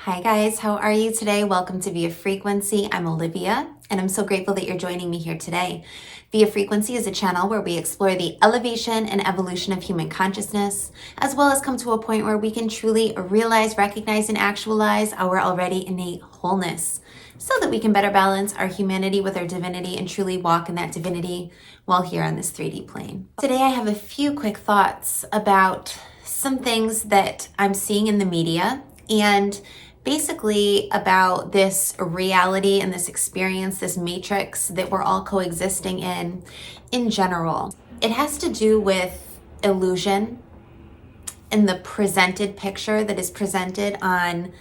Hi guys, how are you today? Welcome to Via Frequency. I'm Olivia, and I'm so grateful that you're joining me here today. Via Frequency is a channel where we explore the elevation and evolution of human consciousness, as well as come to a point where we can truly realize, recognize, and actualize our already innate wholeness, so that we can better balance our humanity with our divinity and truly walk in that divinity while here on this 3D plane. Today I have a few quick thoughts about some things that I'm seeing in the media and basically about this reality and this experience, this matrix that we're all coexisting in general. It has to do with illusion and the presented picture that is presented on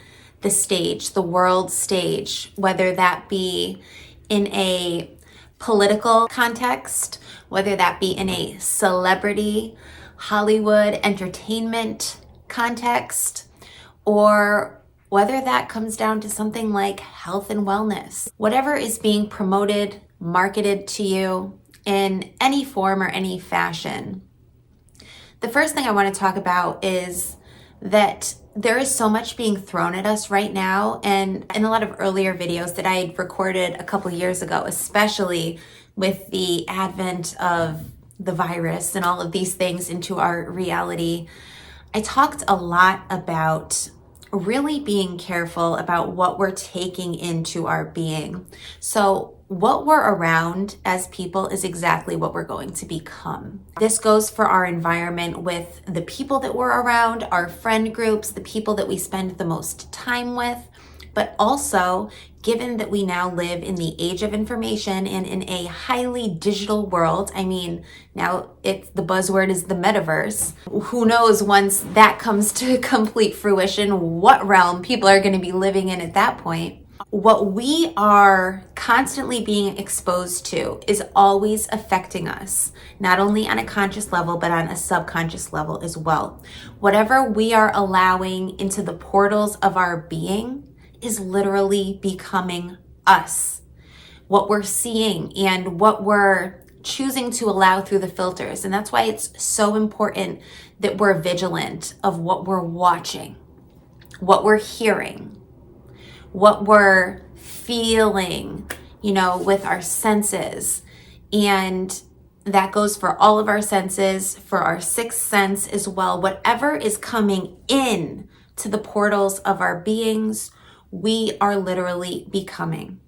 the stage, the world stage, whether that be in a political context, whether that be in a celebrity, Hollywood entertainment context, or whether that comes down to something like health and wellness. Whatever is being promoted, marketed to you in any form or any fashion. The first thing I want to talk about is that there is so much being thrown at us right now, and in a lot of earlier videos that I had recorded a couple years ago, especially with the advent of the virus and all of these things into our reality, I talked a lot about really being careful about what we're taking into our being. So what we're around as people is exactly what we're going to become. This goes for our environment with the people that we're around, our friend groups, the people that we spend the most time with, but also given that we now live in the age of information and in a highly digital world. I mean, now the buzzword is the metaverse. Who knows, once that comes to complete fruition, what realm people are going to be living in at that point. What we are constantly being exposed to is always affecting us, not only on a conscious level, but on a subconscious level as well. Whatever we are allowing into the portals of our being is literally becoming us. What we're seeing and what we're choosing to allow through the filters. And that's why it's so important that we're vigilant of what we're watching, what we're hearing, what we're feeling, with our senses. And that goes for all of our senses, for our sixth sense as well. Whatever is coming in to the portals of our beings, we are literally becoming.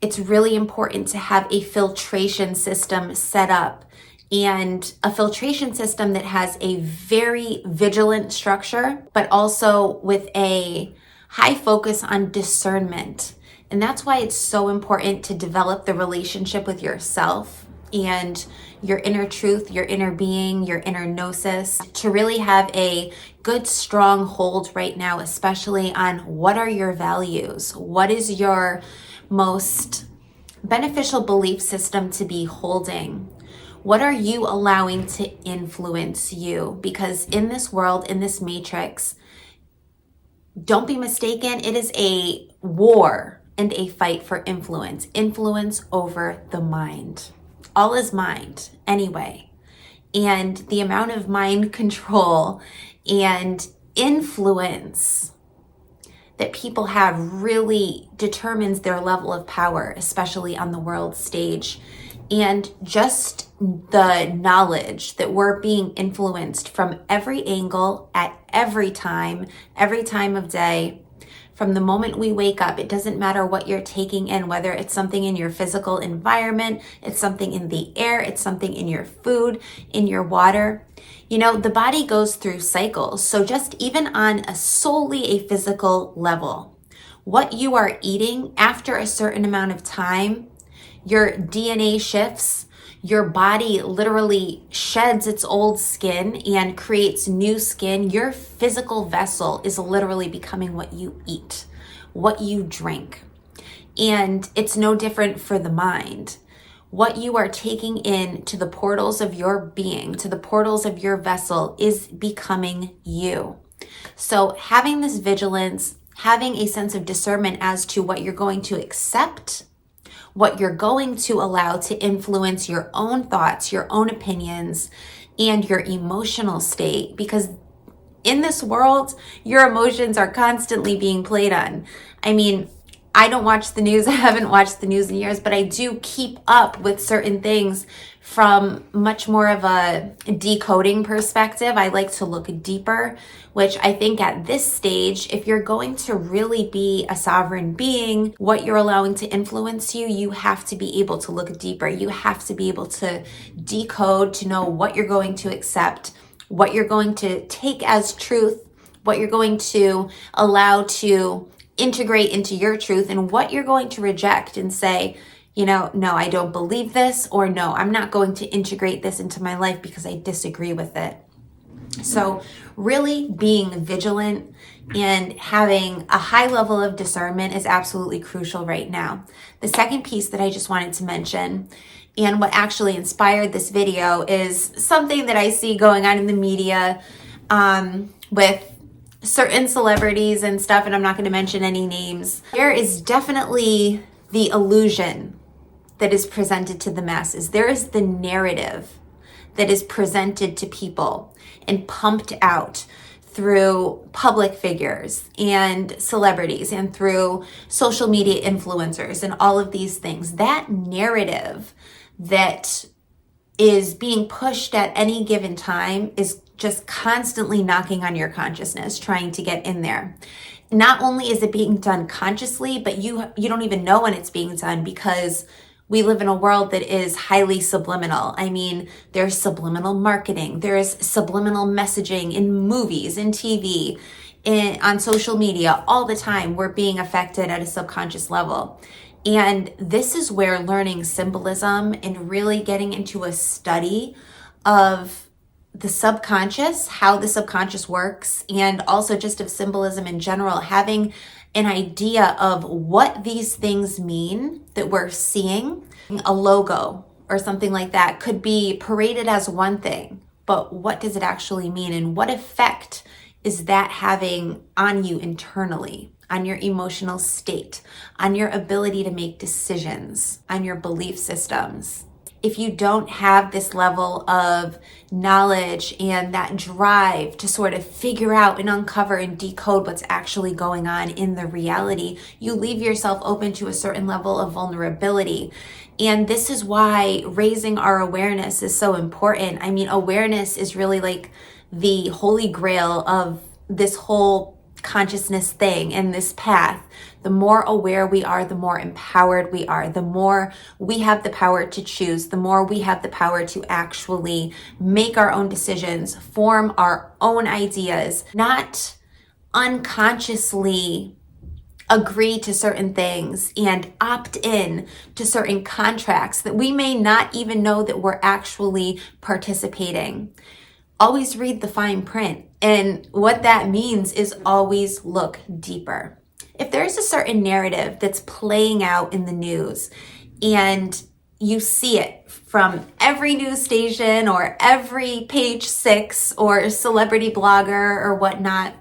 It's really important to have a filtration system set up, and a filtration system that has a very vigilant structure, but also with a high focus on discernment. And that's why it's so important to develop the relationship with yourself and your inner truth, your inner being, your inner gnosis, to really have a good, strong hold right now, especially on what are your values? What is your most beneficial belief system to be holding? What are you allowing to influence you? Because in this world, in this matrix, don't be mistaken, it is a war and a fight for influence over the mind. All is mind anyway. And the amount of mind control and influence that people have really determines their level of power, especially on the world stage. And just the knowledge that we're being influenced from every angle at every time of day. From the moment we wake up, it doesn't matter what you're taking in, whether it's something in your physical environment, it's something in the air, it's something in your food, in your water. The body goes through cycles. So just even on a solely a physical level, what you are eating after a certain amount of time, your DNA shifts, your body literally sheds its old skin and creates new skin. Your physical vessel is literally becoming what you eat, what you drink. And it's no different for the mind. What you are taking in to the portals of your being, to the portals of your vessel, is becoming you. So having this vigilance, having a sense of discernment as to what you're going to accept, what you're going to allow to influence your own thoughts, your own opinions, and your emotional state, because in this world, your emotions are constantly being played on. I mean, I don't watch the news. I haven't watched the news in years, but I do keep up with certain things from much more of a decoding perspective. I like to look deeper, which I think at this stage, if you're going to really be a sovereign being, what you're allowing to influence you, you have to be able to look deeper. You have to be able to decode, to know what you're going to accept, what you're going to take as truth, what you're going to allow to integrate into your truth, and what you're going to reject and say, no, I don't believe this, or no, I'm not going to integrate this into my life because I disagree with it. So really being vigilant and having a high level of discernment is absolutely crucial right now. The second piece that I just wanted to mention, and what actually inspired this video, is something that I see going on in the media with certain celebrities and stuff, and I'm not going to mention any names. There is definitely the illusion that is presented to the masses. There is the narrative that is presented to people and pumped out through public figures and celebrities and through social media influencers and all of these things. That narrative that is being pushed at any given time is just constantly knocking on your consciousness, trying to get in there. Not only is it being done consciously, but you don't even know when it's being done, because we live in a world that is highly subliminal. I mean, there's subliminal marketing, there's subliminal messaging in movies, in TV, on social media. All the time, we're being affected at a subconscious level. And this is where learning symbolism and really getting into a study of the subconscious, how the subconscious works, and also just of symbolism in general, having an idea of what these things mean that we're seeing. A logo or something like that could be paraded as one thing, but what does it actually mean, and what effect is that having on you internally, on your emotional state, on your ability to make decisions, on your belief systems? If you don't have this level of knowledge and that drive to sort of figure out and uncover and decode what's actually going on in the reality, you leave yourself open to a certain level of vulnerability. And this is why raising our awareness is so important. I mean, awareness is really like the holy grail of this whole consciousness thing and this path. The more aware we are, the more empowered we are, the more we have the power to choose, the more we have the power to actually make our own decisions, form our own ideas, not unconsciously agree to certain things and opt in to certain contracts that we may not even know that we're actually participating. Always read the fine print. And what that means is always look deeper. If there's a certain narrative that's playing out in the news and you see it from every news station or every page 6 or celebrity blogger or whatnot,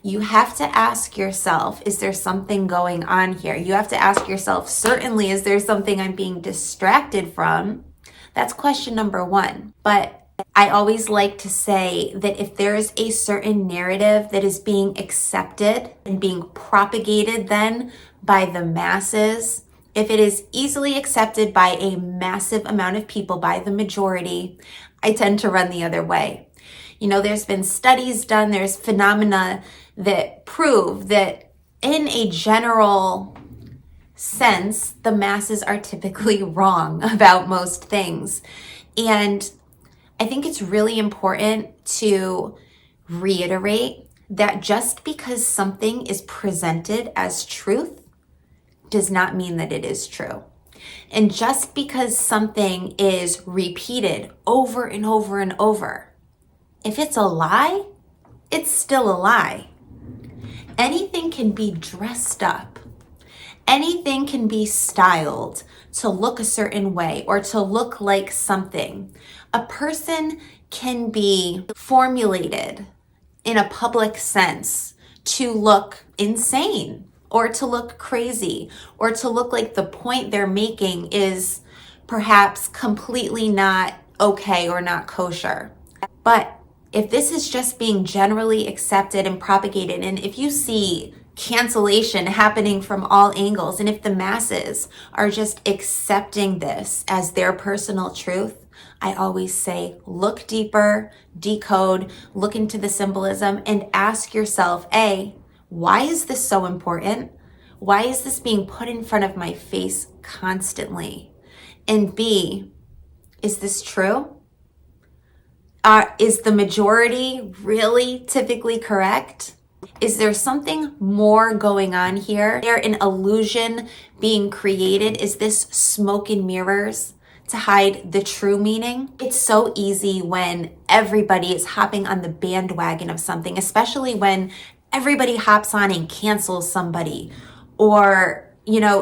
you have to ask yourself, is there something going on here? You have to ask yourself, certainly, is there something I'm being distracted from? That's question number 1. But I always like to say that if there is a certain narrative that is being accepted and being propagated then by the masses, if it is easily accepted by a massive amount of people, by the majority, I tend to run the other way. You know, there's been studies done, there's phenomena that prove that in a general sense, the masses are typically wrong about most things. And I think it's really important to reiterate that just because something is presented as truth does not mean that it is true. And just because something is repeated over and over and over, if it's a lie, it's still a lie. Anything can be dressed up. Anything can be styled to look a certain way or to look like something. A person can be formulated in a public sense to look insane or to look crazy or to look like the point they're making is perhaps completely not okay or not kosher. But if this is just being generally accepted and propagated, and if you see cancellation happening from all angles, and if the masses are just accepting this as their personal truth, I always say, look deeper, decode, look into the symbolism, and ask yourself, A, why is this so important? Why is this being put in front of my face constantly? And B, is this true? Is the majority really typically correct? Is there something more going on here? Is there an illusion being created? Is this smoke and mirrors to hide the true meaning? It's so easy when everybody is hopping on the bandwagon of something, especially when everybody hops on and cancels somebody, or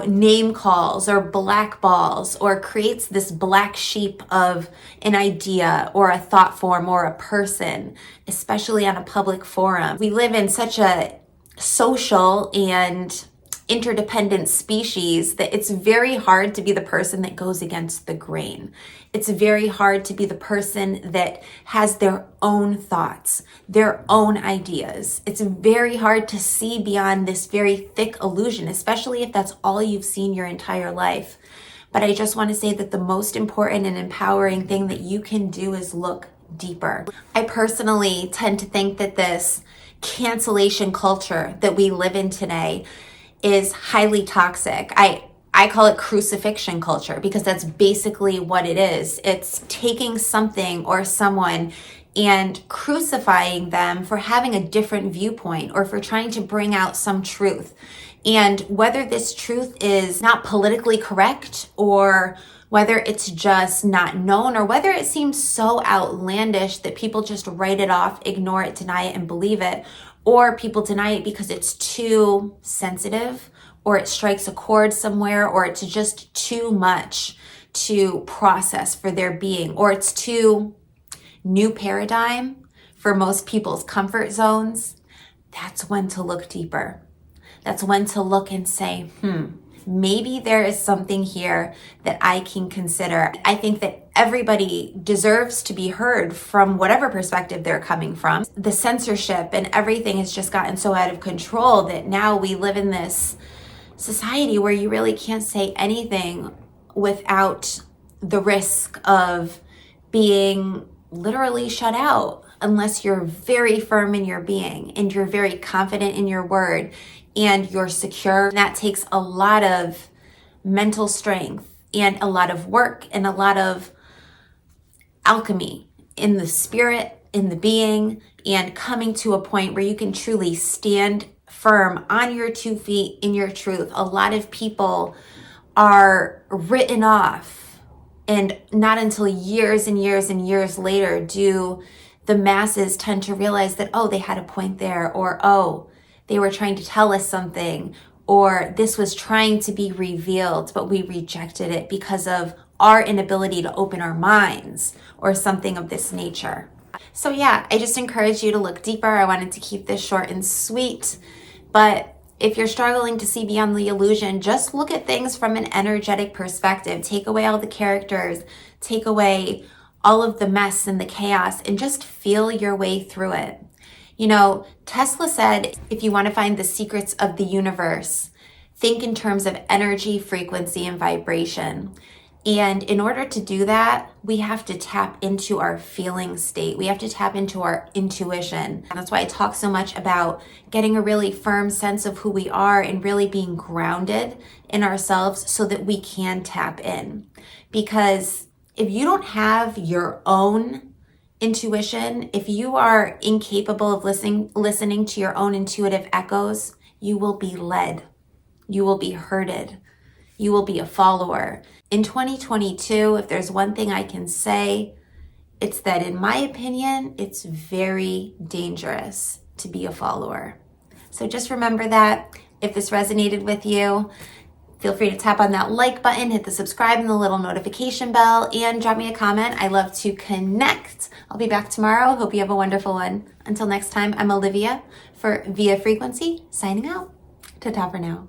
name calls or blackballs, or creates this black sheep of an idea or a thought form or a person, especially on a public forum. We live in such a social and interdependent species that it's very hard to be the person that goes against the grain. It's very hard to be the person that has their own thoughts, their own ideas. It's very hard to see beyond this very thick illusion, especially if that's all you've seen your entire life. But I just want to say that the most important and empowering thing that you can do is look deeper. I personally tend to think that this cancellation culture that we live in today is highly toxic. I call it crucifixion culture, because that's basically what it is. It's taking something or someone and crucifying them for having a different viewpoint or for trying to bring out some truth. And whether this truth is not politically correct, or whether it's just not known, or whether it seems so outlandish that people just write it off, ignore it, deny it, and believe it, or people deny it because it's too sensitive, or it strikes a chord somewhere, or it's just too much to process for their being, or it's too new paradigm for most people's comfort zones. That's when to look deeper. That's when to look and say, maybe there is something here that I can consider. I think that everybody deserves to be heard from whatever perspective they're coming from. The censorship and everything has just gotten so out of control that now we live in this society where you really can't say anything without the risk of being literally shut out, unless you're very firm in your being and you're very confident in your word and you're secure. And that takes a lot of mental strength and a lot of work and a lot of alchemy in the spirit, in the being, and coming to a point where you can truly stand firm on your 2 feet in your truth. A lot of people are written off, and not until years and years and years later do the masses tend to realize that, oh, they had a point there, or oh, they were trying to tell us something, or this was trying to be revealed, but we rejected it because of our inability to open our minds, or something of this nature. So yeah, I just encourage you to look deeper. I wanted to keep this short and sweet, but if you're struggling to see beyond the illusion, just look at things from an energetic perspective. Take away all the characters, take away all of the mess and the chaos, and just feel your way through it. Tesla said, if you want to find the secrets of the universe, think in terms of energy, frequency, and vibration. And in order to do that, we have to tap into our feeling state. We have to tap into our intuition. And that's why I talk so much about getting a really firm sense of who we are and really being grounded in ourselves so that we can tap in. Because if you don't have your own intuition, if you are incapable of listening to your own intuitive echoes, you will be led. You will be herded. You will be a follower. In 2022, if there's one thing I can say, it's that in my opinion, it's very dangerous to be a follower. So just remember that. If this resonated with you, feel free to tap on that like button, hit the subscribe and the little notification bell, and drop me a comment. I love to connect. I'll be back tomorrow. Hope you have a wonderful one. Until next time, I'm Olivia for Via Frequency, signing out. Ta-ta for now.